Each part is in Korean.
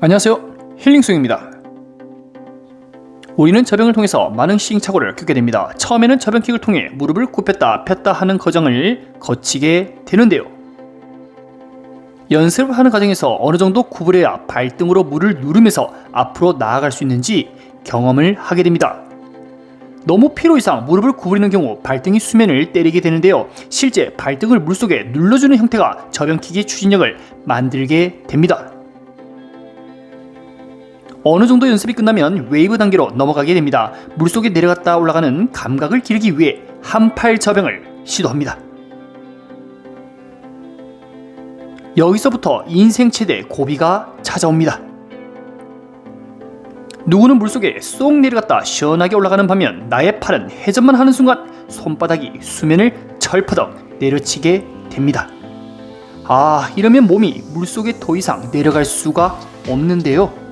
안녕하세요, 힐링송입니다. 우리는 저병을 통해서 많은 시행착오를 겪게 됩니다. 처음에는 저병킥을 통해 무릎을 굽혔다 폈다 하는 과정을 거치게 되는데요. 연습을 하는 과정에서 어느 정도 구부려야 발등으로 물을 누르면서 앞으로 나아갈 수 있는지 경험을 하게 됩니다. 너무 필요 이상 무릎을 구부리는 경우 발등이 수면을 때리게 되는데요. 실제 발등을 물속에 눌러주는 형태가 저병킥의 추진력을 만들게 됩니다. 어느 정도 연습이 끝나면 웨이브 단계로 넘어가게 됩니다. 물속에 내려갔다 올라가는 감각을 기르기 위해 한팔 저병을 시도합니다. 여기서부터 인생 최대 고비가 찾아옵니다. 누구는 물속에 쏙 내려갔다 시원하게 올라가는 반면 나의 팔은 회전만 하는 순간 손바닥이 수면을 철퍼덕 내려치게 됩니다. 이러면 몸이 물속에 더 이상 내려갈 수가 없는데요.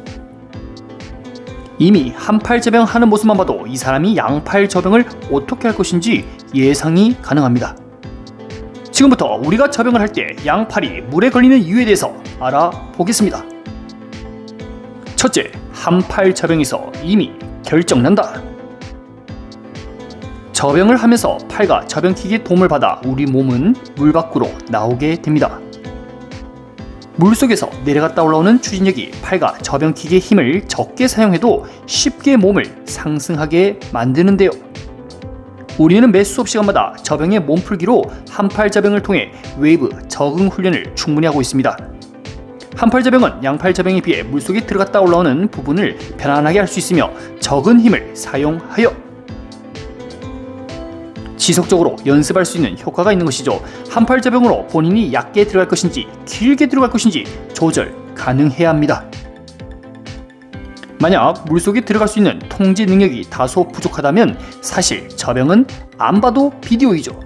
이미 한팔 저병 하는 모습만 봐도 이 사람이 양팔 저병을 어떻게 할 것인지 예상이 가능합니다. 지금부터 우리가 저병을 할 때 양팔이 물에 걸리는 이유에 대해서 알아보겠습니다. 첫째, 한팔 저병에서 이미 결정난다. 저병을 하면서 팔과 저병킥의 도움을 받아 우리 몸은 물 밖으로 나오게 됩니다. 물속에서 내려갔다 올라오는 추진력이 팔과 저병킥의 힘을 적게 사용해도 쉽게 몸을 상승하게 만드는데요. 우리는 매 수업 시간마다 저병의 몸풀기로 한팔 저병을 통해 웨이브 적응 훈련을 충분히 하고 있습니다. 한팔 저병은 양팔 저병에 비해 물속에 들어갔다 올라오는 부분을 편안하게 할 수 있으며 적은 힘을 사용하여 지속적으로 연습할 수 있는 효과가 있는 것이죠. 한팔 저병으로 본인이 얕게 들어갈 것인지 길게 들어갈 것인지 조절 가능해야 합니다. 만약 물속에 들어갈 수 있는 통제 능력이 다소 부족하다면 사실 저병은 안 봐도 비디오이죠.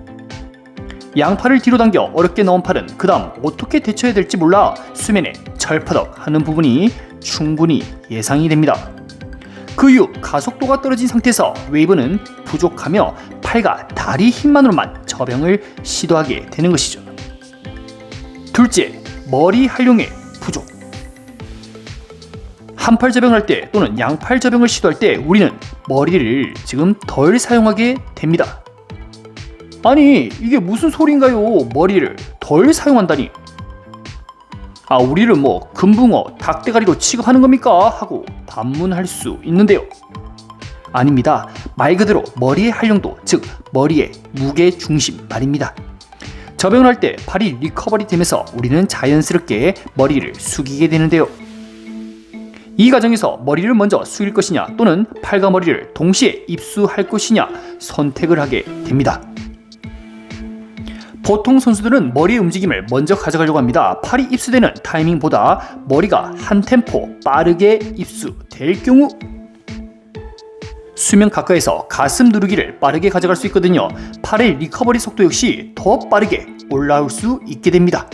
양팔을 뒤로 당겨 어렵게 넣은 팔은 그 다음 어떻게 대처해야 될지 몰라 수면에 철퍼덕 하는 부분이 충분히 예상이 됩니다. 그 이후 가속도가 떨어진 상태에서 웨이브는 부족하며 팔과 다리 힘만으로만 저병을 시도하게 되는 것이죠. 둘째, 머리 활용의 부족. 한팔 저병을 할 때 또는 양팔 저병을 시도할 때 우리는 머리를 지금 덜 사용하게 됩니다. 아니, 이게 무슨 소린가요? 머리를 덜 사용한다니. 우리를 금붕어, 닭대가리로 취급하는 겁니까? 하고 반문할 수 있는데요. 아닙니다. 말 그대로 머리의 활용도, 즉 머리의 무게 중심 말입니다. 저병을 할 때 팔이 리커버리 되면서 우리는 자연스럽게 머리를 숙이게 되는데요. 이 과정에서 머리를 먼저 숙일 것이냐 또는 팔과 머리를 동시에 입수할 것이냐 선택을 하게 됩니다. 보통 선수들은 머리의 움직임을 먼저 가져가려고 합니다. 팔이 입수되는 타이밍보다 머리가 한 템포 빠르게 입수될 경우 수면 가까이서 가슴 누르기를 빠르게 가져갈 수 있거든요. 팔의 리커버리 속도 역시 더 빠르게 올라올 수 있게 됩니다.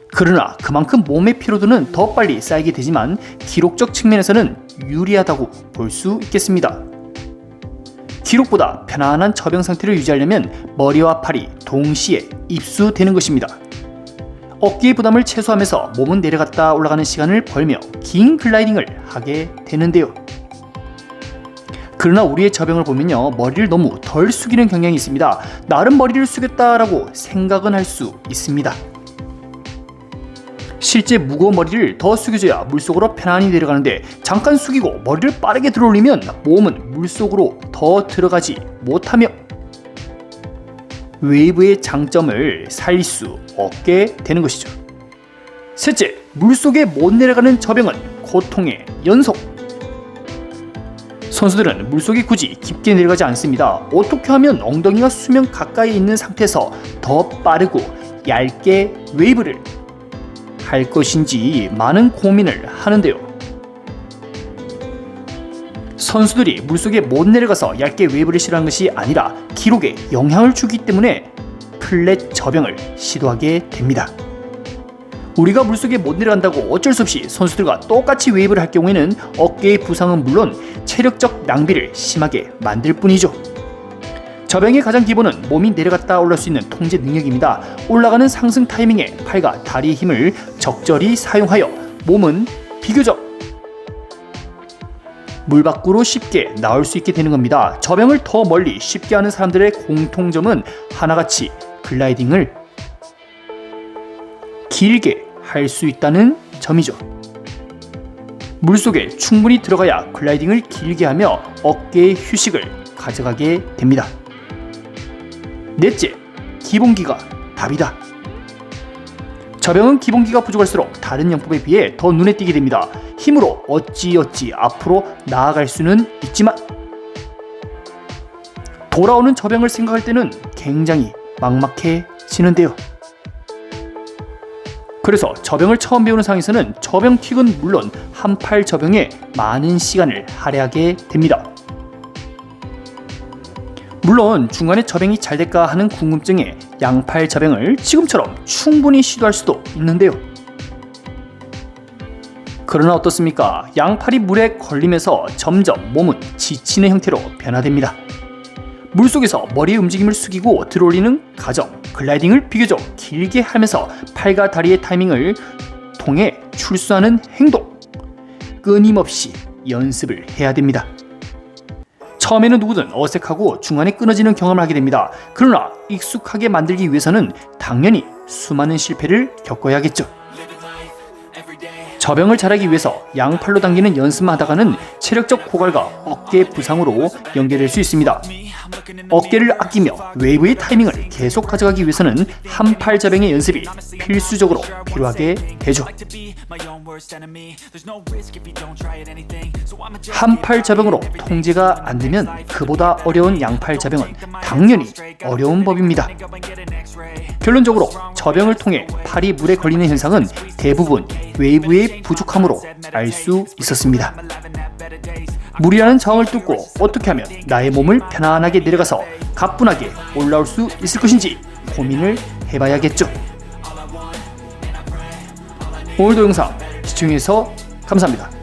그러나 그만큼 몸의 피로도는 더 빨리 쌓이게 되지만 기록적 측면에서는 유리하다고 볼 수 있겠습니다. 기록보다 편안한 저병 상태를 유지하려면 머리와 팔이 동시에 입수되는 것입니다. 어깨의 부담을 최소화하면서 몸은 내려갔다 올라가는 시간을 벌며 긴 글라이딩을 하게 되는데요. 그러나 우리의 저병을 보면요, 머리를 너무 덜 숙이는 경향이 있습니다. 나름 머리를 숙였다라고 생각은 할 수 있습니다. 실제 무거운 머리를 더 숙여줘야 물속으로 편안히 내려가는데 잠깐 숙이고 머리를 빠르게 들어올리면 몸은 물속으로 더 들어가지 못하며 웨이브의 장점을 살릴 수 없게 되는 것이죠. 셋째, 물속에 못 내려가는 저병은 고통의 연속. 선수들은 물속에 굳이 깊게 내려가지 않습니다. 어떻게 하면 엉덩이가 수면 가까이 있는 상태에서 더 빠르고 얇게 웨이브를 할 것인지 많은 고민을 하는데요. 선수들이 물속에 못 내려가서 얇게 웨이브를 시도하는 것이 아니라 기록에 영향을 주기 때문에 플랫 저병을 시도하게 됩니다. 우리가 물속에 못 내려간다고 어쩔 수 없이 선수들과 똑같이 웨이브를 할 경우에는 어깨의 부상은 물론 체력적 낭비를 심하게 만들 뿐이죠. 저병의 가장 기본은 몸이 내려갔다 올라올 수 있는 통제 능력입니다. 올라가는 상승 타이밍에 팔과 다리의 힘을 적절히 사용하여 몸은 비교적 물 밖으로 쉽게 나올 수 있게 되는 겁니다. 저병을 더 멀리 쉽게 하는 사람들의 공통점은 하나같이 글라이딩을 길게 할 수 있다는 점이죠. 물속에 충분히 들어가야 글라이딩을 길게 하며 어깨의 휴식을 가져가게 됩니다. 넷째, 기본기가 답이다. 저병은 기본기가 부족할수록 다른 영법에 비해 더 눈에 띄게 됩니다. 힘으로 어찌어찌 앞으로 나아갈 수는 있지만 돌아오는 저병을 생각할 때는 굉장히 막막해지는데요. 그래서 저병을 처음 배우는 상황에서는 저병 킥은 물론 한팔 저병에 많은 시간을 할애하게 됩니다. 물론 중간에 저병이 잘 될까 하는 궁금증에 양팔 저병을 지금처럼 충분히 시도할 수도 있는데요. 그러나 어떻습니까? 양팔이 물에 걸리면서 점점 몸은 지치는 형태로 변화됩니다. 물속에서 머리의 움직임을 숙이고 들어올리는 과정, 글라이딩을 비교적 길게 하면서 팔과 다리의 타이밍을 통해 출수하는 행동, 끊임없이 연습을 해야 됩니다. 처음에는 누구든 어색하고 중간에 끊어지는 경험을 하게 됩니다. 그러나 익숙하게 만들기 위해서는 당연히 수많은 실패를 겪어야겠죠. 저병을 잘하기 위해서 양팔로 당기는 연습만 하다가는 체력적 고갈과 어깨 부상으로 연결될 수 있습니다. 어깨를 아끼며 웨이브의 타이밍을 계속 가져가기 위해서는 한팔 저병의 연습이 필수적으로 필요하게 되죠. 한팔 저병으로 통제가 안 되면 그보다 어려운 양팔 저병은 당연히 어려운 법입니다. 결론적으로 저병을 통해 팔이 물에 걸리는 현상은 대부분 웨이브의 부족함으로 알 수 있었습니다. 물이라는 저항을 뚫고 어떻게 하면 나의 몸을 편안하게 내려가서 가뿐하게 올라올 수 있을 것인지 고민을 해봐야겠죠. 오늘도 영상 시청해주셔서 감사합니다.